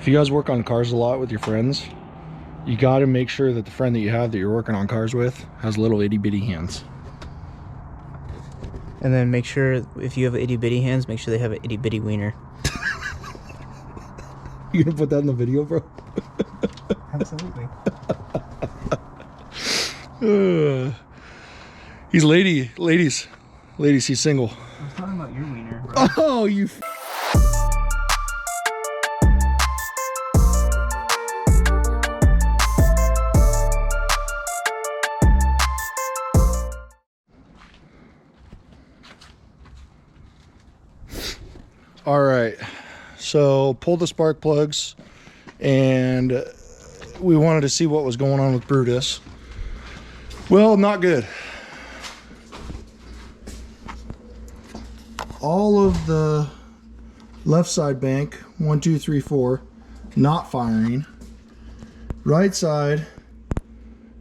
If you guys work on cars a lot with your friends, you got to make sure that the friend that you have that you're working on cars with has little itty bitty hands. And then make sure if you have itty bitty hands, make sure they have an itty bitty wiener. You gonna put that in the video, bro? Absolutely. He's ladies, he's single. I was talking about your wiener, bro. Oh, you. All right, so pulled the spark plugs and we wanted to see what was going on with Brutus. Well, not good. All of the left side bank, 1, 2, 3, 4, not firing. Right side,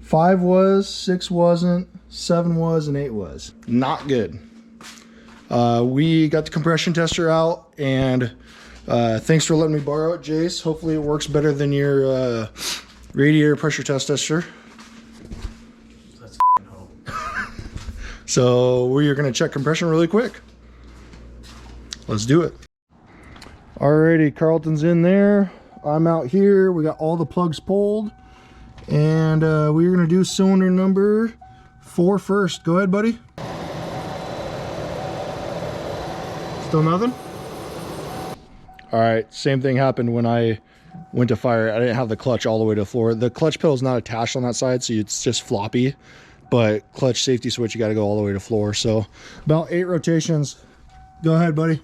5 was, 6 wasn't, 7 was, and 8 was. Not good. We got the compression tester out, and thanks for letting me borrow it, Jace. Hopefully it works better than your radiator pressure tester. Let's hope. So we're gonna check compression really quick. Let's do it. Alrighty, Carlton's in there. I'm out here. We got all the plugs pulled, and we're gonna do cylinder number 4 first. Go ahead, buddy. Still nothing? All right, same thing happened when I went to fire. I didn't have the clutch all the way to the floor. The clutch pedal is not attached on that side, so it's just floppy, but clutch safety switch, you got to go all the way to floor. So about 8 rotations. Go ahead, buddy.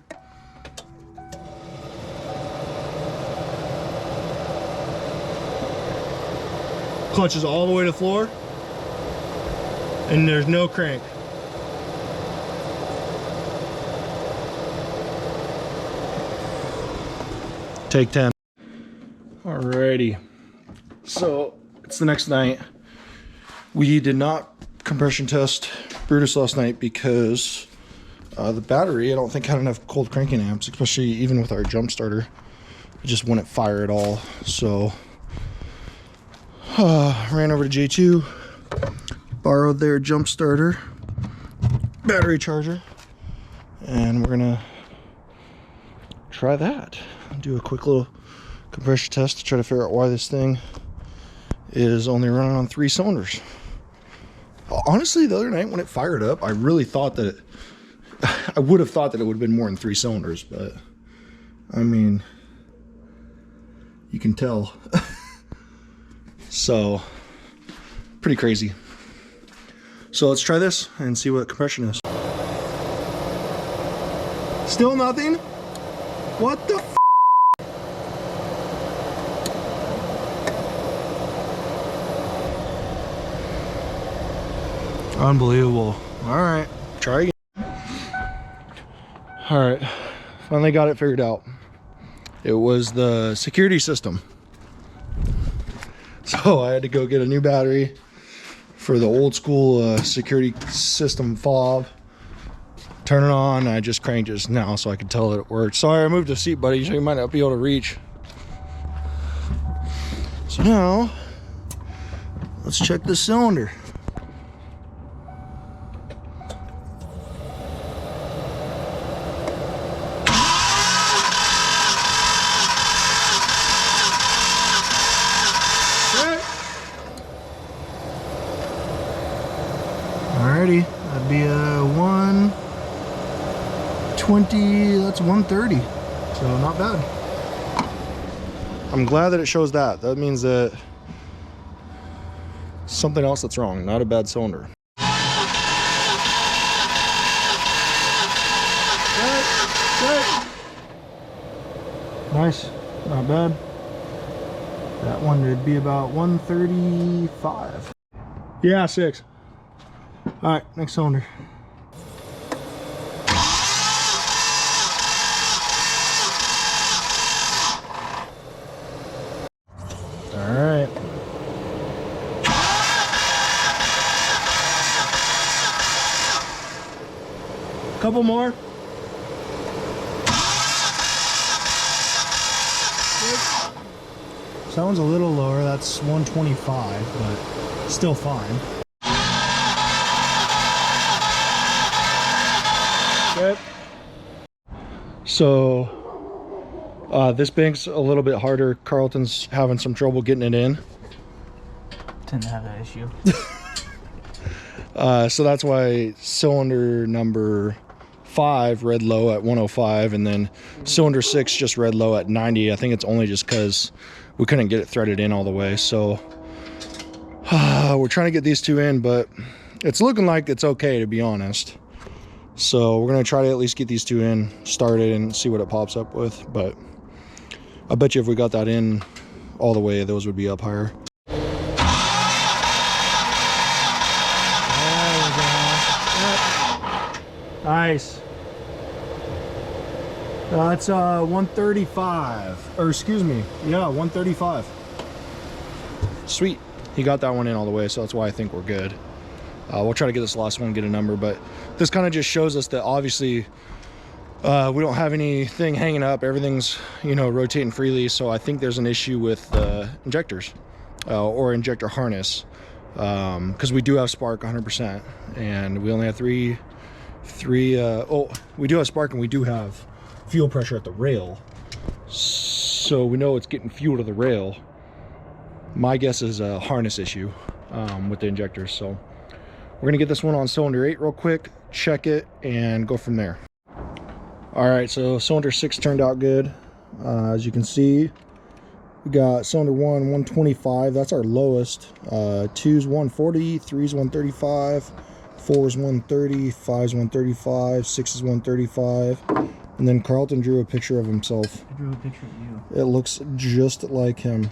Clutch is all the way to floor, and there's no crank. Take 10. Alrighty, so it's the next night. We did not compression test Brutus last night because the battery, I don't think, had enough cold cranking amps, especially even with our jump starter. It just wouldn't fire at all. So ran over to J2, borrowed their jump starter battery charger, and we're gonna try that. Do a quick little compression test to try to figure out why this thing is only running on 3 cylinders. Honestly, the other night when it fired up, I really thought that I would have thought that it would have been more than 3 cylinders, but I mean, you can tell. So pretty crazy. So let's try this and see what compression is. Still nothing? What the f? Unbelievable. All right, try again. All right, finally got it figured out. It was the security system. So I had to go get a new battery for the old school security system fob. Turn it on. I just cranked it just now so I could tell that it worked. Sorry, I moved the seat, buddy, so you might not be able to reach. So now, let's check the cylinder. Alrighty, that'd be a 120, that's 130, so not bad. I'm glad that it shows that. That means that something else that's wrong, not a bad cylinder. Nice, not bad. That one would be about 135. Yeah, 6. All right, next cylinder. All right. Couple more. Good. So that one's a little lower. That's 125, but still fine. Yep. So this bank's a little bit harder. Carlton's having some trouble getting it in. Tend to have that issue. So that's why cylinder number 5 read low at 105, and then cylinder 6 just read low at 90. I think it's only just because we couldn't get it threaded in all the way. So we're trying to get these two in, but it's looking like it's okay, to be honest. So we're gonna try to at least get these two in, started, and see what it pops up with. But I bet you if we got that in all the way, those would be up higher. Nice. That's 135, or excuse me, yeah, 135. Sweet. He got that one in all the way, so that's why I think we're good. We'll try to get this last one, get a number, but this kind of just shows us that obviously we don't have anything hanging up. Everything's, you know, rotating freely. So I think there's an issue with injectors or injector harness, because we do have spark 100%, and we only have three. Oh, we do have spark, and we do have fuel pressure at the rail, so we know it's getting fuel to the rail. My guess is a harness issue with the injectors. So we're gonna get this one on cylinder 8 real quick, check it, and go from there. All right, so cylinder 6 turned out good. As you can see, we got cylinder 1 125, that's our lowest. 2's 140, 3's 135, 4's 130, 5's 135, 6's 135, and then Carlton drew a picture of himself. I drew a picture of you. It looks just like him.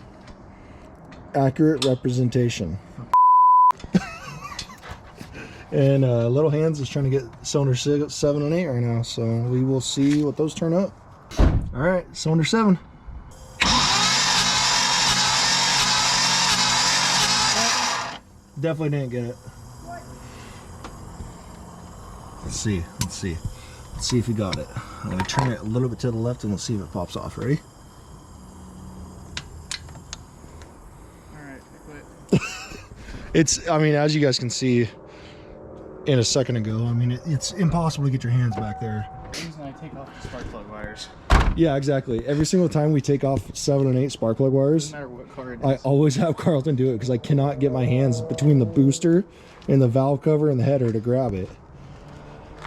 Accurate representation. And Little Hands is trying to get cylinder 7 and 8 right now, so we will see what those turn up. All right, cylinder 7. Definitely didn't get it. Let's see if you got it. I'm gonna turn it a little bit to the left and let's see if it pops off. Ready? Alright, I quit. It's, I mean, as you guys can see in a second ago, I mean, it's impossible to get your hands back there. The reason I take off the spark plug wires. Yeah, exactly. Every single time we take off 7 and 8 spark plug wires, Doesn't matter what car it is. I always have Carlton do it because I cannot get my hands between the booster and the valve cover and the header to grab it.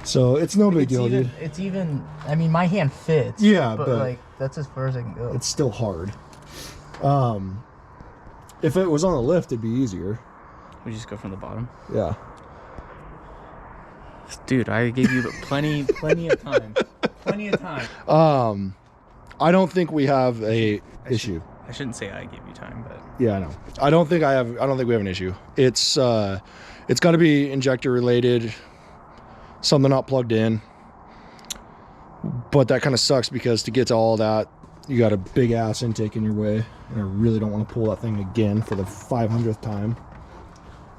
So it's no big deal, dude. It's even, I mean, my hand fits. Yeah, but like, that's as far as I can go. It's still hard. If it was on the lift, it'd be easier. We just go from the bottom. Yeah. Dude, I gave you plenty of time. Plenty of time. I don't think we have a issue. I shouldn't say I gave you time, but Yeah, I know. I don't think we have an issue. It's got to be injector related, something not plugged in. But that kind of sucks because to get to all that, you got a big ass intake in your way, and I really don't want to pull that thing again for the 500th time.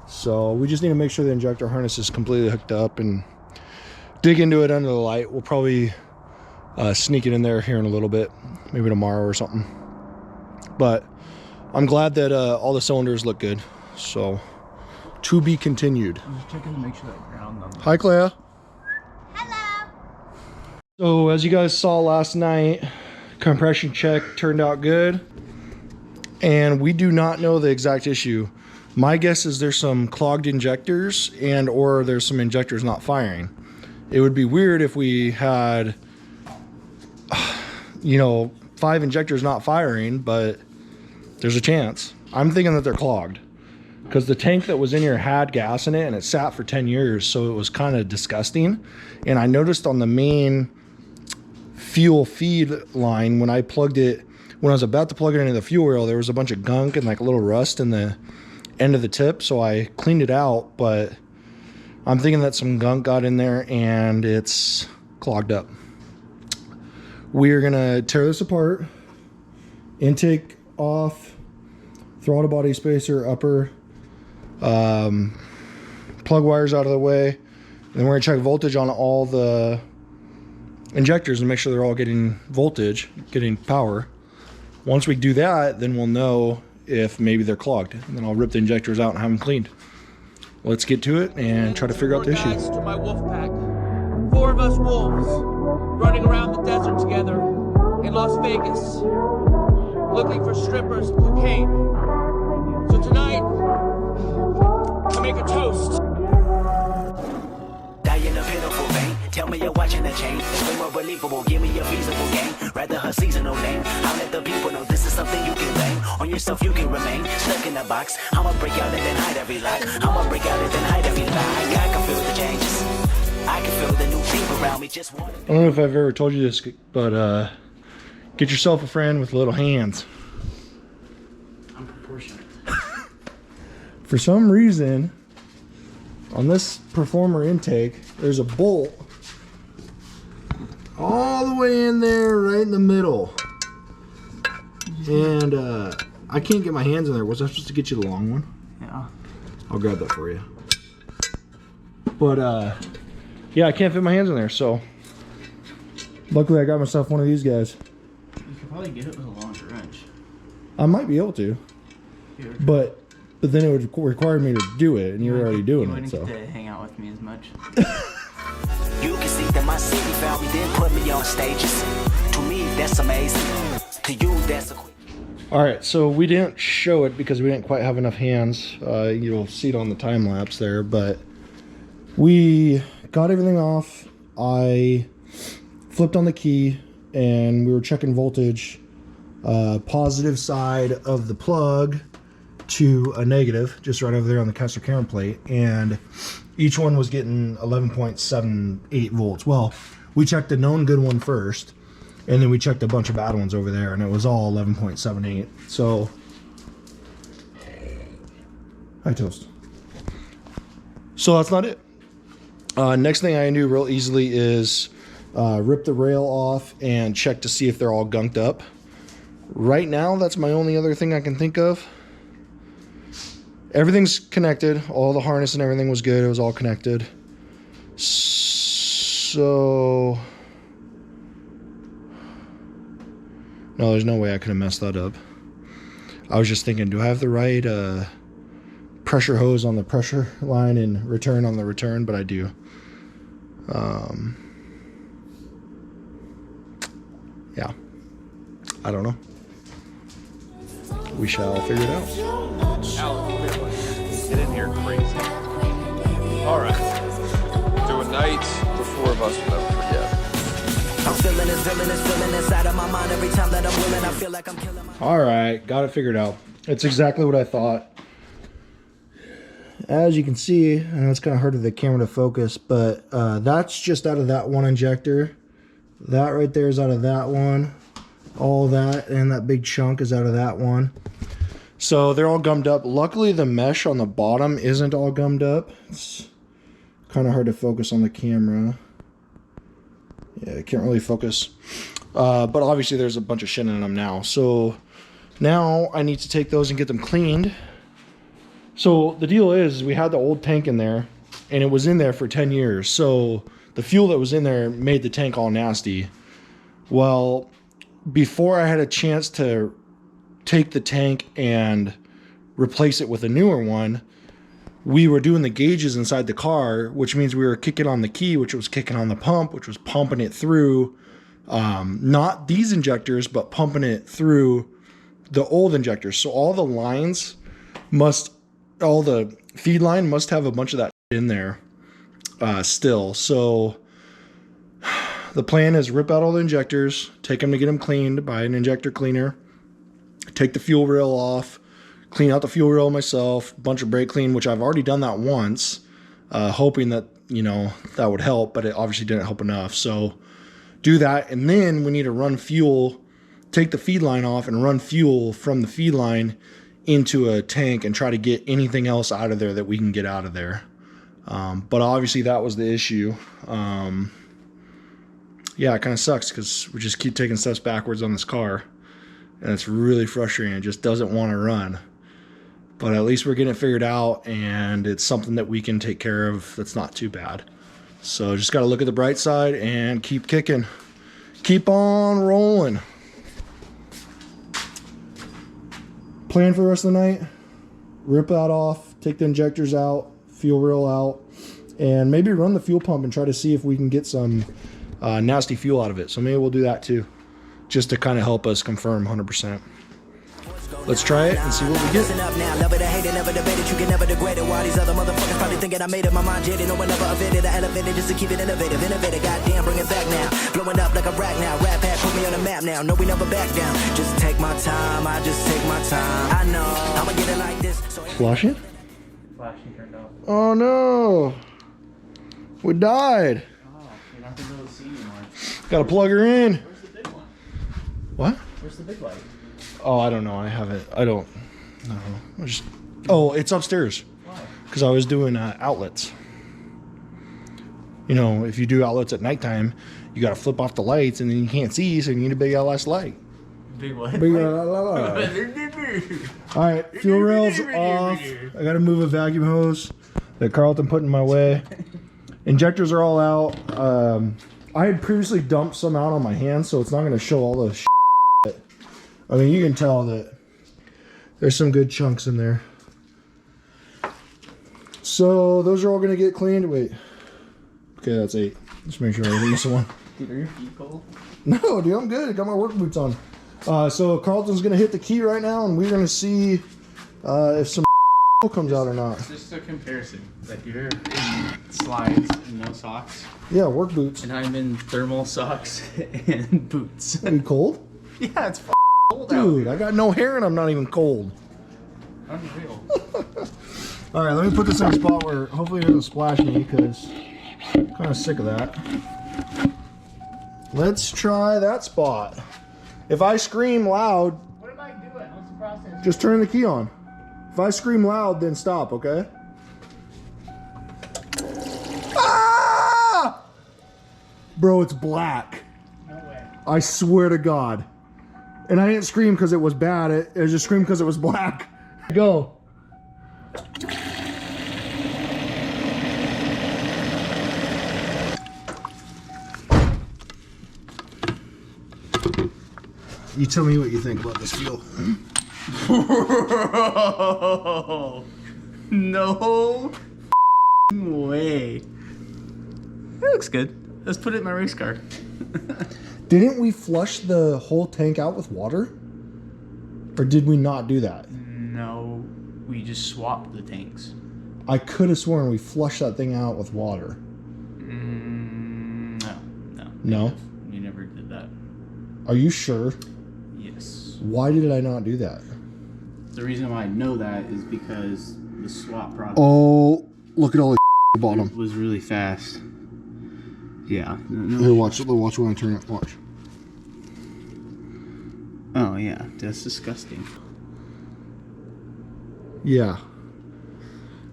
So we just need to make sure the injector harness is completely hooked up and dig into it under the light. We'll probably sneak it in there here in a little bit, maybe tomorrow or something. But I'm glad that all the cylinders look good. So to be continued. I'm just checking to make sure that ground on the... Hi, Clea. Hello. So as you guys saw last night, compression check turned out good, and we do not know the exact issue. My guess is there's some clogged injectors and or there's some injectors not firing. It would be weird if we had, you know, 5 injectors not firing, but there's a chance. I'm thinking that they're clogged because the tank that was in here had gas in it and it sat for 10 years, so it was kind of disgusting. And I noticed on the main fuel feed line, when I was about to plug it into the fuel rail, there was a bunch of gunk and like a little rust in the end of the tip, so I cleaned it out, but I'm thinking that some gunk got in there and it's clogged up. We're gonna tear this apart, intake off, throttle body spacer upper, plug wires out of the way, and then we're gonna check voltage on all the injectors and make sure they're all getting voltage, getting power. Once we do that, then we'll know if maybe they're clogged. And then I'll rip the injectors out and have them cleaned. Let's get to it and try to figure out the issue. To my wolf pack. 4 of us wolves running around the desert together in Las Vegas, looking for strippers and cocaine. So tonight, I make a toast. Die in a pitiful vein. Tell me you're watching the chain. It's way more believable. Give me a feasible game. Rather her seasonal name. I'll let the people know this is something you can blame. On yourself you can remain stuck in a box. I'ma break out and then hide every lock. I'ma break out and then hide every lie. I can feel the changes. I can feel the new people around me. Just want. I don't know if I've ever told you this, but get yourself a friend with little hands. I'm proportionate. For some reason, on this performer intake, there's a bolt all the way in there, right in the middle. And I can't get my hands in there. Was I supposed to get you the long one? Yeah. I'll grab that for you. But yeah, I can't fit my hands in there, so luckily I got myself one of these guys. You could probably get it with a longer wrench. I might be able to, but then it would require me to do it, and you're already doing it, so. You wouldn't get to hang out with me as much. You can see that my city found me, then put me on stages. To me, that's amazing. To you, that's a quick. All right, so we didn't show it because we didn't quite have enough hands. You'll see it on the time lapse there, but we got everything off. I flipped on the key and we were checking voltage. Positive side of the plug to a negative, just right over there on the caster camera plate, and each one was getting 11.78 volts. Well, we checked the known good one first, and then we checked a bunch of bad ones over there, and it was all 11.78. So, hi Toast. So that's not it. Next thing I can do real easily is rip the rail off and check to see if they're all gunked up. Right now, that's my only other thing I can think of. Everything's connected. All the harness and everything was good. It was all connected. So, no, there's no way I could have messed that up. I was just thinking, do I have the right pressure hose on the pressure line and return on the return? But I do. Yeah. I don't know. We shall figure it out. Get in here, crazy. All right. Do a night the 4 of us will never forget. I'm feeling this feeling inside of my mind every time that I'm willing. I feel like I'm killing my. All right, got it figured out. It's exactly what I thought. As you can see, I know it's kind of hard for the camera to focus, but that's just out of that one injector. That right there is out of that one. All that and that big chunk is out of that one. So they're all gummed up. Luckily, the mesh on the bottom isn't all gummed up. It's kind of hard to focus on the camera. Yeah, I can't really focus. But obviously, there's a bunch of shit in them now. So now I need to take those and get them cleaned. So the deal is we had the old tank in there, and it was in there for 10 years. So the fuel that was in there made the tank all nasty. Well, before I had a chance to take the tank and replace it with a newer one, we were doing the gauges inside the car, which means we were kicking on the key, which was kicking on the pump, which was pumping it through, not these injectors, but pumping it through the old injectors. So all the lines all the feed line must have a bunch of that in there still. So the plan is rip out all the injectors, take them to get them cleaned by an injector cleaner, take the fuel rail off, clean out the fuel rail myself, bunch of brake clean, which I've already done that once, hoping that, that would help, but it obviously didn't help enough. So do that. And then we need to run fuel, take the feed line off and run fuel from the feed line into a tank and try to get anything else out of there that we can get out of there. But obviously that was the issue. Yeah, it kind of sucks because we just keep taking steps backwards on this car, and it's really frustrating. It just doesn't want to run. But at least we're getting it figured out, and it's something that we can take care of that's not too bad. So just got to look at the bright side and keep kicking. Keep on rolling. Plan for the rest of the night, rip that off, take the injectors out, fuel rail out, and maybe run the fuel pump and try to see if we can get some nasty fuel out of it. So maybe we'll do that too, just to kind of help us confirm 100%. Let's try it and see what we get. Love it or hate it, never debated, you can never degrade it. While these other motherfuckers probably thinking I made it, my mind jaded. No one ever evaded, I elevated just to keep it innovative. Innovative, goddamn, bring it back now. Blowing up like a rack now. Rap hat, put me on the map now. No, we never back down. Just take my time, I just take my time. I know, I'ma get it like this. So Flashing? Flashing turned off. Oh no! We died. Oh, you're not gonna be able to see anymore. Gotta plug her in. Where's the big one? What? Where's the big light? Oh, I don't know. I haven't. I don't know. Oh, it's upstairs. Why? Because I was doing outlets. You know, if you do outlets at nighttime, you got to flip off the lights and then you can't see, so you need a big LS light. Big what? Big All right, fuel rails off. I got to move a vacuum hose that Carlton put in my way. Injectors are all out. I had previously dumped some out on my hands, so it's not going to show all the shit. I mean, you can tell that there's some good chunks in there. So those are all going to get cleaned. Wait. Okay, that's 8. Just make sure I release the one. Dude, are your feet cold? No, dude, I'm good. I got my work boots on. So Carlton's going to hit the key right now, and we're going to see if some comes out or not. It's just a comparison. Like you're in slides and no socks, Yeah, work boots. and I'm in thermal socks and boots. Are you cold? Yeah, it's cold Dude, I got no hair and I'm not even cold. out. Unreal. All right, let me put this in a spot where hopefully it doesn't splash me because I'm kind of sick of that. Let's try that spot. If I scream loud, What am I doing? What's the process? just turn the key on. If I scream loud, then stop, okay? Ah! Bro, it's black. No way. I swear to God. And I didn't scream because it was bad. It just screamed because it was black. Go. You tell me what you think about this fuel. No way. It looks good. Let's put it in my race car. Didn't we flush the whole tank out with water? Or did we not do that? No, we just swapped the tanks. I could have sworn we flushed that thing out with water. No. No? We never did that. Are you sure? Yes. Why did I not do that? The reason why I know that is because the swap process Oh, look at all the bottom. was really fast. Yeah. Here, watch when I turn it. Watch. Oh yeah, that's disgusting. Yeah.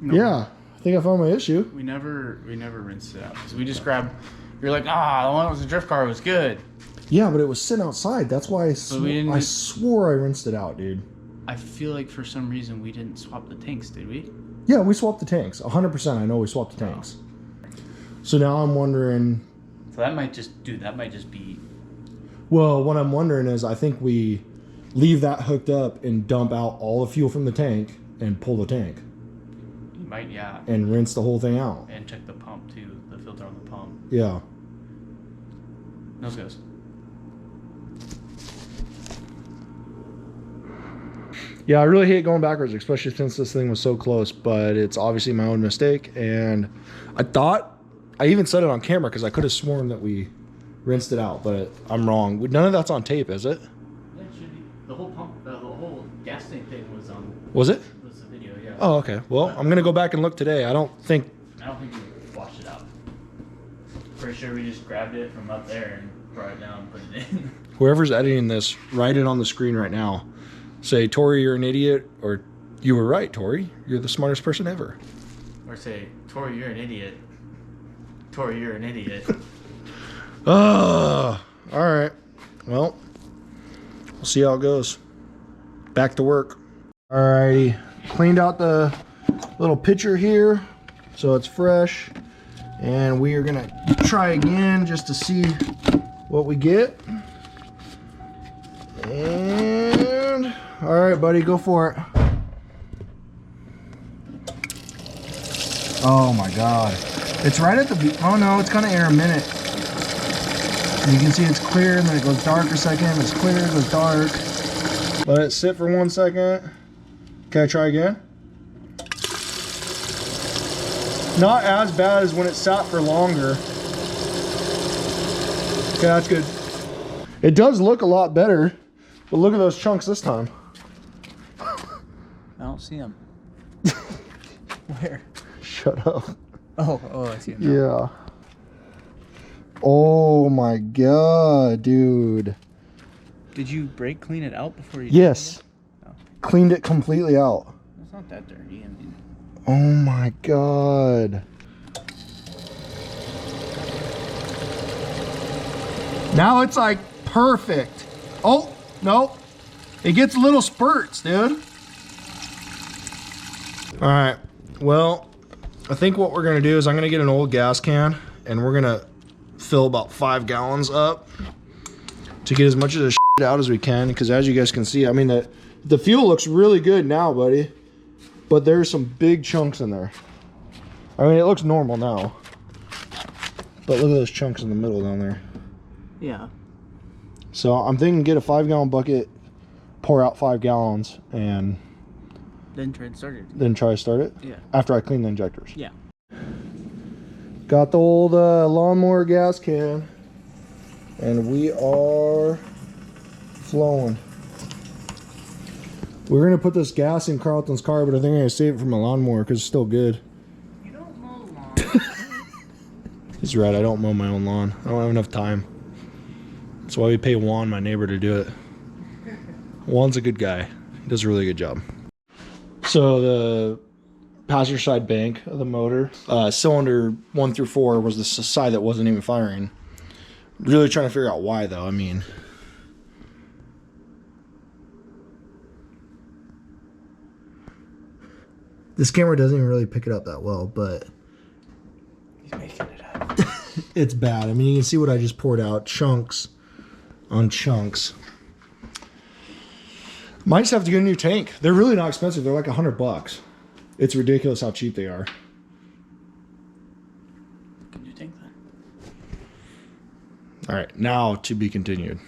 No, Yeah. I think I found my issue. We never rinsed it out. So we just grabbed. You're like, the one that was a drift car was good. Yeah, but it was sitting outside. That's why we didn't- I swore I rinsed it out, dude. I feel like for some reason we didn't swap the tanks, did we? Yeah, we swapped the tanks. 100%. I know we swapped the tanks. So now I'm wondering. So that might just be. Well, what I'm wondering is, I think we leave that hooked up and dump out all the fuel from the tank and pull the tank You might, yeah. and rinse the whole thing out. And check the pump too, the filter on the pump. Yeah. Nose goes. Yeah, I really hate going backwards, especially since this thing was so close, but it's obviously my own mistake. And I even said it on camera because I could have sworn that we rinsed it out, but I'm wrong. None of that's on tape, is it? Yeah, it should be. The whole pump, the whole gas tank thing was on. Was it? Was the video, yeah. Oh, okay. Well, I'm going to go back and look today. I don't think we washed it out. Pretty sure we just grabbed it from up there and brought it down and put it in. whoever's editing this, write it on the screen right now. Say, Tori, you're an idiot, or you were right, Tori. You're the smartest person ever. Or say, Tori, you're an idiot. Tori, you're an idiot. All right. Well, we'll see how it goes. Back to work. Alrighty. Cleaned out the little pitcher here so it's fresh. And we are going to try again just to see what we get. And All right, buddy, go for it. Oh my God. It's right at the, oh no, it's gonna air a minute. You can see it's clear and then it goes dark a second. It's clear, it goes dark. Let it sit for 1 second. Can I try again? Not as bad as when it sat for longer. Okay, that's good. It does look a lot better, but look at those chunks this time. I don't see them. Where? Shut up. Oh, I see them. Yeah. Oh my God, dude. Did you brake clean it out before you? Yes. Oh. Cleaned it completely out. It's not that dirty. I mean, Oh my God. Now it's like perfect. Oh, no. It gets little spurts, dude. All right. Well, I think what we're going to do is I'm going to get an old gas can and we're going to fill about 5 gallons up to get as much of the shit out as we can. Because as you guys can see, I mean, the fuel looks really good now, buddy. But there's some big chunks in there. I mean, it looks normal now. But look at those chunks in the middle down there. yeah. So I'm thinking get a 5-gallon bucket, pour out 5 gallons, and Then try to start it. then try to start it? Yeah. After I clean the injectors. Yeah. Got the old lawnmower gas can. And we are flowing. We're going to put this gas in Carlton's car, but I think I'm going to save it for my lawnmower because it's still good. You don't mow lawn. He's right, I don't mow my own lawn. I don't have enough time. That's why we pay Juan, my neighbor, to do it. Juan's a good guy. He does a really good job. So the passenger side bank of the motor, cylinder 1 through 4 was the side that wasn't even firing. Really trying to figure out why, though. I mean, this camera doesn't even really pick it up that well, but He's making it up. it's bad. I mean, you can see what I just poured out. Chunks on chunks. Might just have to get a new tank. They're really not expensive. They're like $100. It's ridiculous how cheap they are. Can you think that? All right, now to be continued.